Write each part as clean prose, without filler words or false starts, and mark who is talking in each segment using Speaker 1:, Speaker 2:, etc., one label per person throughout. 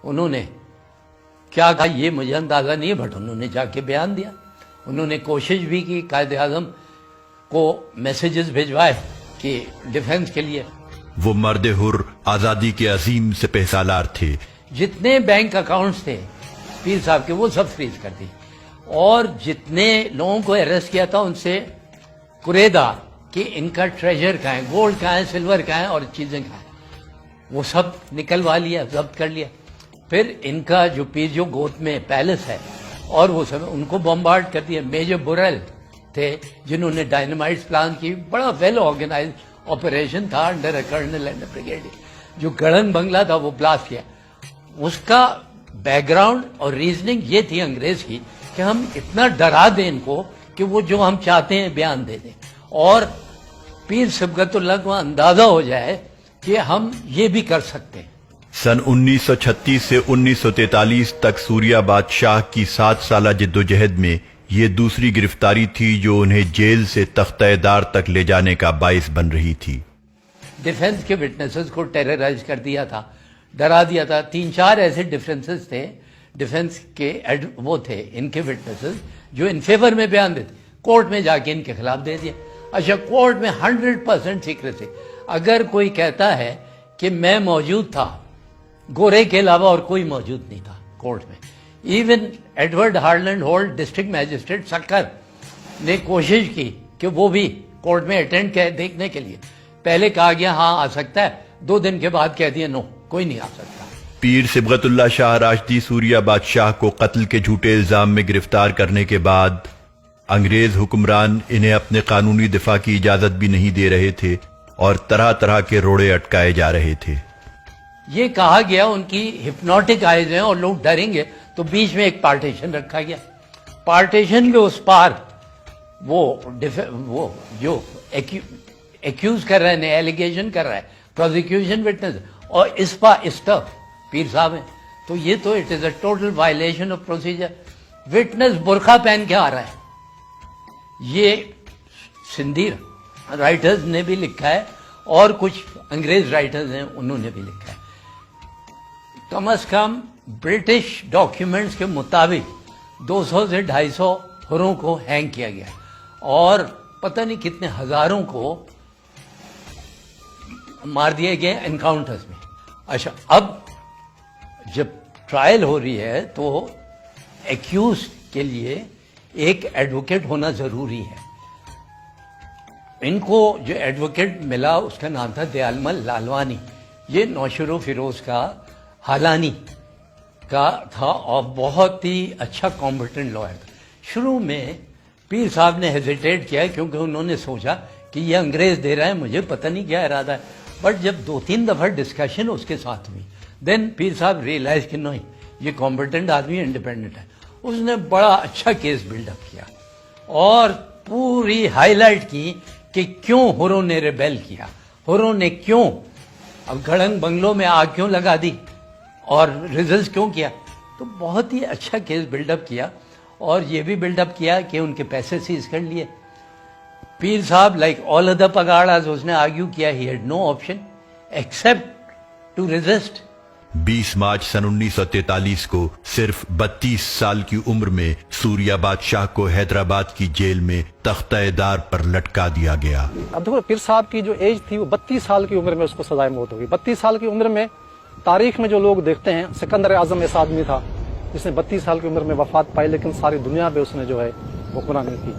Speaker 1: انہوں نے کیا کہا یہ مجھے اندازہ نہیں ہے، بٹ انہوں نے جا کے بیان دیا. انہوں نے کوشش بھی کی، قائد اعظم کو میسیجز بھیجوائے کہ ڈیفنس کے لیے.
Speaker 2: وہ مرد حر آزادی کے عظیم سپہ سالار تھے.
Speaker 1: جتنے بینک اکاؤنٹس تھے پیر صاحب کے وہ سب فریز کر دی، اور جتنے لوگوں کو اریسٹ کیا تھا ان سے قریدا کہ ان کا ٹریجر کہاں ہے، گولڈ کہاں ہے، سلور کہاں ہے اور چیزیں کہاں ہیں، وہ سب نکلوا لیا، ضبط کر لیا. پھر ان کا جو پیجو گوت میں پیلس ہے اور وہ سب ان کو بمبارڈ کر دیا. میجر بورل تھے جنہوں نے ڈائنامائٹس پلان کی، بڑا ویل آرگنائز آپریشن تھا انڈر کرنل اینڈ بریگیڈیئر. جو گڑھنگ بنگلہ تھا وہ بلاسٹ کیا. اس کا بیک گراؤنڈ اور ریزننگ یہ تھی انگریز کی کہ ہم اتنا ڈرا دیں ان کو کہ وہ جو ہم چاہتے ہیں بیان دے دیں، اور پیر صبغت اللہ کو اندازہ ہو جائے کہ ہم یہ بھی کر سکتے ہیں.
Speaker 2: سن 1936 سے 1943 تک سوریہ بادشاہ کی 7 سالہ جدوجہد میں یہ دوسری گرفتاری تھی جو انہیں جیل سے تختہ دار تک لے جانے کا باعث بن رہی تھی.
Speaker 1: ڈیفنس کے وٹنسز کو ٹیررائز کر دیا تھا، ڈرا دیا تھا. 3-4 ایسے ڈیفنسز تھے، ڈیفنس کے وہ تھے ان کے وٹنسز جو ان فیور میں بیان دیتے، کورٹ میں جا کے ان کے خلاف دے دیا. اچھا کورٹ میں 100% سیکریسی. اگر کوئی کہتا ہے کہ میں موجود تھا، گورے کے علاوہ اور کوئی موجود نہیں تھا کورٹ میں. Evan Edward Harland Holt district magistrate Sukkur نے کوشش کی کہ وہ بھی کورٹ میں اٹینڈ کرے دیکھنے کے لیے. پہلے کہا گیا ہاں آ سکتا ہے، 2 دن کے بعد کہہ دیا نو کوئی نہیں آ سکتا.
Speaker 2: پیر صبغت اللہ شاہ راشدی سوریہ بادشاہ کو قتل کے جھوٹے الزام میں گرفتار کرنے کے بعد انگریز حکمران انہیں اپنے قانونی دفاع کی اجازت بھی نہیں دے رہے تھے اور طرح طرح کے روڑے اٹکائے جا رہے تھے.
Speaker 1: یہ کہا گیا ان کی ہپنوٹک آئیز ہیں اور لوگ ڈریں گے، تو بیچ میں ایک پارٹیشن رکھا گیا. پارٹیشن کے اس پار وہ جو ایکیوز کر رہے ہیں، ایلیگیشن کر رہا ہے پروزیکیوشن وٹنس، اور اس طرف پیر صاحب ہیں. تو یہ تو it is a total violation of procedure. Witness برقع پہن کے آ رہا ہے. یہ سندھی رائٹرز نے بھی لکھا ہے اور کچھ انگریز رائٹرز ہیں انہوں نے بھی لکھا ہے. کم از کم برٹش ڈاکیومنٹس کے مطابق 200 سے 250 حروں کو ہینگ کیا گیا اور پتہ نہیں کتنے ہزاروں کو مار دیے گئے انکاؤنٹرز میں. اچھا اب جب ٹرائل ہو رہی ہے تو ایکیوز کے لیے ایک ایڈوکیٹ ہونا ضروری ہے. ان کو جو ایڈوکیٹ ملا اس کا نام تھا دیالمل لالوانی. یہ نوشر و فیروز کا حالانی کا تھا اور بہت ہی اچھا کمپیٹنٹ لائر تھا. شروع میں پیر صاحب نے ہیزیٹیٹ کیا کیونکہ انہوں نے سوچا کہ یہ انگریز دے رہا ہے، مجھے پتہ نہیں کیا ارادہ ہے. بٹ جب 2-3 دفعہ ڈسکشن اس کے ساتھ ہوئی دین پیر صاحب ریئلائز کہ نہیں یہ کمپیٹنٹ آدمی انڈیپینڈنٹ ہے. اس نے بڑا اچھا کیس بلڈ اپ کیا اور پوری ہائی لائٹ کی کہ کیوں ہروں نے ریبیل کیا، ہروں نے کیوں اب گڑھنگ بنگلوں میں آگ کیوں لگا دی اور ریزلٹس کیوں کیا. تو بہت ہی اچھا کیس بلڈ اپ کیا اور یہ بھی بلڈ اپ کیا کہ ان کے پیسے سیز کر لیے. پیر صاحب لائک آل ادر پگاڑاز اس نے آرگیو کیا he had no option except to resist.
Speaker 2: 20 مارچ سن 1943 کو صرف 32 سال کی عمر میں سوریہ بادشاہ کو حیدرآباد کی جیل میں تختہ دار پر لٹکا دیا گیا.
Speaker 3: اب دیکھو پیر صاحب کی جو ایج تھی وہ 32 سال کی عمر میں اس کو سزائے موت ہوگی. 32 سال کی عمر میں تاریخ میں جو لوگ دیکھتے ہیں، سکندر اعظم ایسا آدمی تھا جس نے 32 سال کی عمر میں وفات پائی لیکن ساری دنیا پہ اس نے جو ہے حکمرانی کی.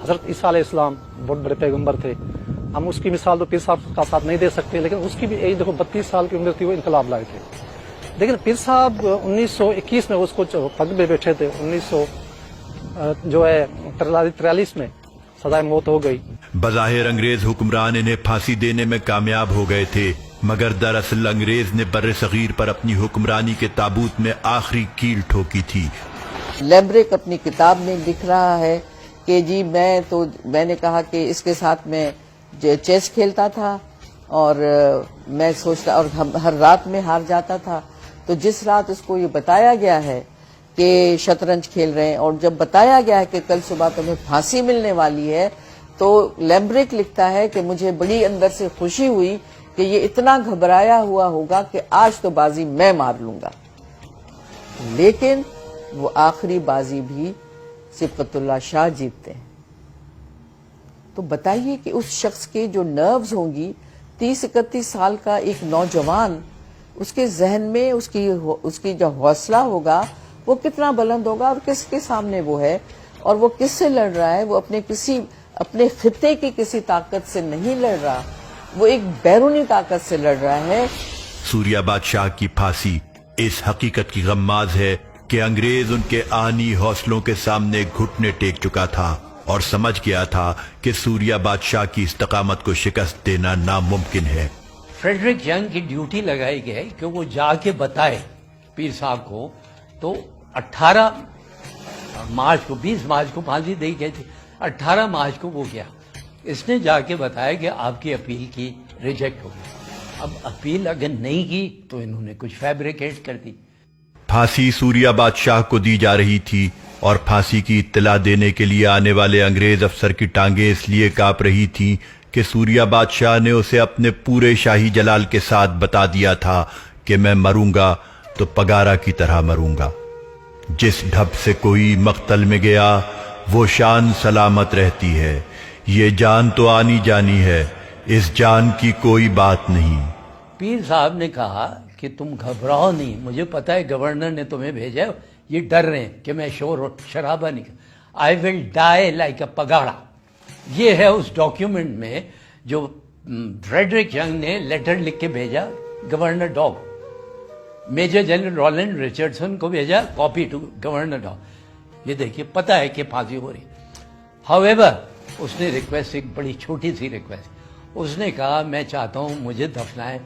Speaker 3: حضرت عیسیٰ علیہ السلام بہت بڑے پیغمبر تھے. ہم اس کی مثال تو پیر صاحب کا ساتھ نہیں دے سکتے لیکن اس کی بھی ایج دیکھو 32 سال کی عمر تھی، وہ انقلاب لائے تھے. لیکن پیر صاحب 1921 میں اس کو پگ پہ بیٹھے تھے. 1943 میں سزائے موت ہو گئی.
Speaker 2: بظاہر انگریز حکمران انہیں پھانسی دینے میں کامیاب ہو گئے تھے مگر دراصل انگریز نے بر صغیر پر اپنی حکمرانی کے تابوت میں آخری کیل ٹھوکی تھی.
Speaker 4: لیمبرک اپنی کتاب میں لکھ رہا ہے کہ جی میں نے کہا کہ اس کے ساتھ میں چیس کھیلتا تھا اور میں سوچتا اور ہر رات میں ہار جاتا تھا. تو جس رات اس کو یہ بتایا گیا ہے کہ شطرنج کھیل رہے ہیں اور جب بتایا گیا ہے کہ کل صبح تمہیں پھانسی ملنے والی ہے تو لیمبرک لکھتا ہے کہ مجھے بڑی اندر سے خوشی ہوئی کہ یہ اتنا گھبرایا ہوا ہوگا کہ آج تو بازی میں مار لوں گا. لیکن وہ آخری بازی بھی صبغت اللہ شاہ جیتتے ہیں. تو بتائیے کہ اس شخص کے جو نروز ہوں گی، 30-31 سال کا ایک نوجوان، اس کے ذہن میں اس کی جو حوصلہ ہوگا وہ کتنا بلند ہوگا، اور کس کے سامنے وہ ہے، اور وہ کس سے لڑ رہا ہے. وہ اپنے خطے کی کسی طاقت سے نہیں لڑ رہا، وہ ایک بیرونی طاقت سے لڑ رہا ہے.
Speaker 2: سوریا بادشاہ کی پھانسی اس حقیقت کی غماز ہے کہ انگریز ان کے آہنی حوصلوں کے سامنے گھٹنے ٹیک چکا تھا اور سمجھ گیا تھا کہ سوریا بادشاہ کی استقامت کو شکست دینا ناممکن ہے.
Speaker 1: فریڈرک ینگ کی ڈیوٹی لگائی گئی کہ وہ جا کے بتائے پیر صاحب کو. تو 18 مارچ کو 20 مارچ کو پھانسی دی گئی تھی، 18 مارچ کو وہ گیا، اس نے جا کے بتایا کہ آپ کی اپیل کی ریجیکٹ ہو گئی. اب اپیل اگر نہیں کی تو انہوں نے کچھ فیبریکیٹ کر دی.
Speaker 2: پھانسی سوریا بادشاہ کو دی جا رہی تھی اور پھانسی کی اطلاع دینے کے لیے آنے والے انگریز افسر کی ٹانگیں اس لیے کانپ رہی تھیں کہ سوریا بادشاہ نے اسے اپنے پورے شاہی جلال کے ساتھ بتا دیا تھا کہ میں مروں گا تو پگارا کی طرح مروں گا. جس ڈھب سے کوئی مقتل میں گیا وہ شان سلامت رہتی ہے. یہ جان تو آنی جانی ہے، اس جان کی کوئی بات نہیں.
Speaker 1: پیر صاحب نے کہا کہ تم گھبراؤ نہیں، مجھے پتا ہے گورنر نے تمہیں بھیجا ہے، یہ ڈر رہے ہیں کہ میں شرابہ نہیں. آئی ول ڈائی لائک اے پگاڑا. یہ ہے اس ڈاکیومنٹ میں جو فریڈرک ینگ نے لیٹر لکھ کے بھیجا گورنر ڈاگ. میجر جنرل رولینڈ ریچرڈسن کو بھیجا کاپی ٹو گورنر ڈاگ. یہ دیکھیے پتا ہے کہ پھانسی ہو رہی. ہاؤ ایور اس نے ریکویسٹ، ایک بڑی چھوٹی سی ریکویسٹ، اس نے کہا میں چاہتا ہوں مجھے دفنائیں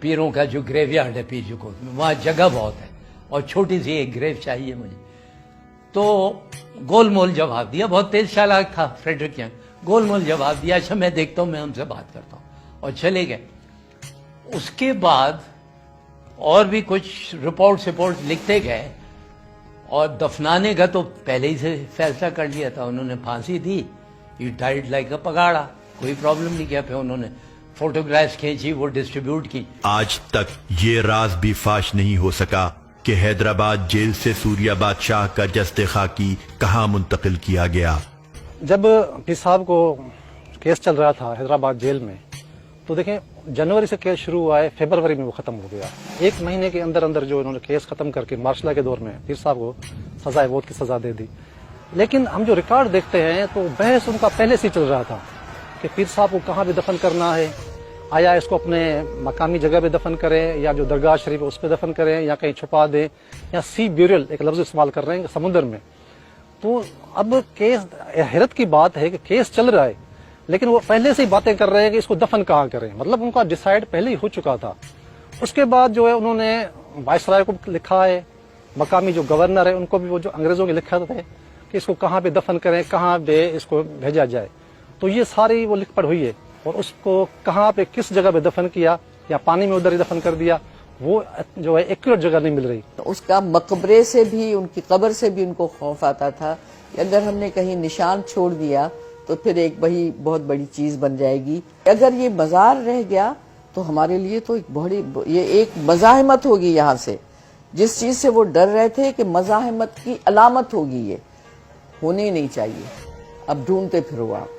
Speaker 1: پیروں کا جو گریو یارڈ ہے پیر کوٹ میں، وہاں جگہ بہت ہے اور چھوٹی سی ایک گریو چاہیے مجھے. تو گول مول جواب دیا، بہت تیز چالاک تھا فریڈرک ینگ. گول مول جواب دیا، اچھا میں دیکھتا ہوں، میں ان سے بات کرتا ہوں، اور چلے گئے. اس کے بعد اور بھی کچھ رپورٹ لکھتے گئے، اور دفنانے کا تو پہلے ہی سے فیصلہ کر لیا تھا. انہوں نے پھانسی دی، ہی ڈائیڈ لائک اے پگاڑا، کوئی پرابلم نہیں کیا. پھر انہوں نے فوٹوگرافس کھینچی، وہ ڈسٹریبیوٹ کی.
Speaker 2: آج تک یہ راز بھی فاش نہیں ہو سکا کہ حیدرآباد جیل سے سوریا بادشاہ کا جسد خاکی کہاں منتقل کیا گیا.
Speaker 3: جب پیر صاحب کو کیس چل رہا تھا حیدرآباد جیل میں، تو دیکھیں جنوری سے کیس شروع ہوا ہے، فیبروری میں وہ ختم ہو گیا. 1 مہینے کے اندر اندر جو انہوں نے کیس ختم کر کے مارشل لا کے دور میں پیر صاحب کو سزائے موت کی سزا دے دی. لیکن ہم جو ریکارڈ دیکھتے ہیں تو بحث ان کا پہلے سے چل رہا تھا کہ پیر صاحب کو کہاں پہ دفن کرنا ہے. آیا اس کو اپنے مقامی جگہ پہ دفن کریں، یا جو درگاہ شریف ہے اس پہ دفن کریں، یا کہیں چھپا دیں، یا سی بیورل ایک لفظ استعمال کر رہے ہیں سمندر میں. تو اب کیس، حیرت کی بات ہے کہ کیس چل رہا ہے لیکن وہ پہلے سے ہی باتیں کر رہے ہیں کہ اس کو دفن کہاں کریں. مطلب ان کا ڈیسائیڈ پہلے ہی ہو چکا تھا. اس کے بعد جو ہے انہوں نے وائسرائے کو لکھا ہے، مقامی جو گورنر ہے ان کو بھی، وہ جو انگریزوں کے لکھا تھا کہ اس کو کہاں پہ دفن کریں، کہاں پہ اس کو بھیجا جائے. تو یہ ساری وہ لکھ پڑھ ہوئی ہے، اور اس کو کہاں پہ کس جگہ پہ دفن کیا، یا پانی میں ادھر ہی دفن کر دیا، وہ جو ہے ایکوریٹ جگہ نہیں مل رہی.
Speaker 4: اس کا مقبرے سے بھی، ان کی قبر سے بھی ان کو خوف آتا تھا کہ اگر ہم نے کہیں نشان چھوڑ دیا تو پھر ایک وہی بہت بڑی چیز بن جائے گی. اگر یہ مزار رہ گیا تو ہمارے لیے تو ایک بڑی، یہ ایک مزاحمت ہوگی. یہاں سے جس چیز سے وہ ڈر رہے تھے کہ مزاحمت کی علامت ہوگی، یہ ہونی نہیں چاہیے. اب ڈھونڈتے پھرو آپ.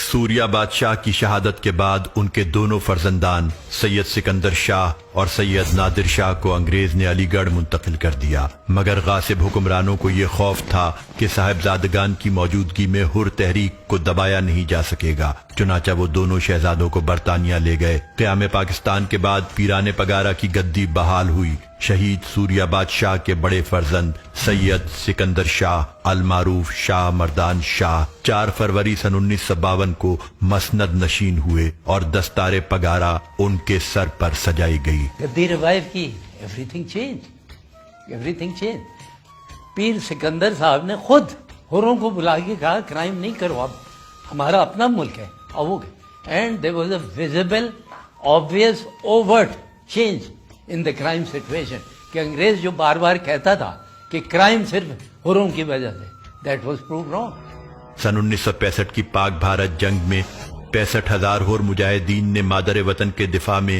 Speaker 2: سوریا بادشاہ کی شہادت کے بعد ان کے دونوں فرزندان سید سکندر شاہ اور سید نادر شاہ کو انگریز نے علی گڑھ منتقل کر دیا. مگر غاصب حکمرانوں کو یہ خوف تھا کہ صاحبزادگان کی موجودگی میں حر تحریک کو دبایا نہیں جا سکے گا. چنانچہ وہ دونوں شہزادوں کو برطانیہ لے گئے. قیام پاکستان کے بعد پیران پگارا کی گدی بحال ہوئی. شہید سوریا بادشاہ کے بڑے فرزند سید سکندر شاہ المعروف شاہ مردان شاہ 4 فروری سن 1952 کو مسند نشین ہوئے اور دستار پگارا ان کے سر پر سجائی گئی.
Speaker 1: گدی ریوائیو کی، ایوری تھنگ چینج. پیر سکندر صاحب نے خود حروں کو بلا کے کہا کرائم نہیں کرو، اب ہمارا اپنا ملک ہے. اور وہ and there was a visible obvious overt change in the crime situation کہ انگریز جو بار بار کہتا تھا کہ کرائم صرف حروں کی وجہ سے، that was proved wrong.
Speaker 2: سن 1965 کی پاک بھارت جنگ میں 65,000 حر مجاہدین نے مادر وطن کے دفاع میں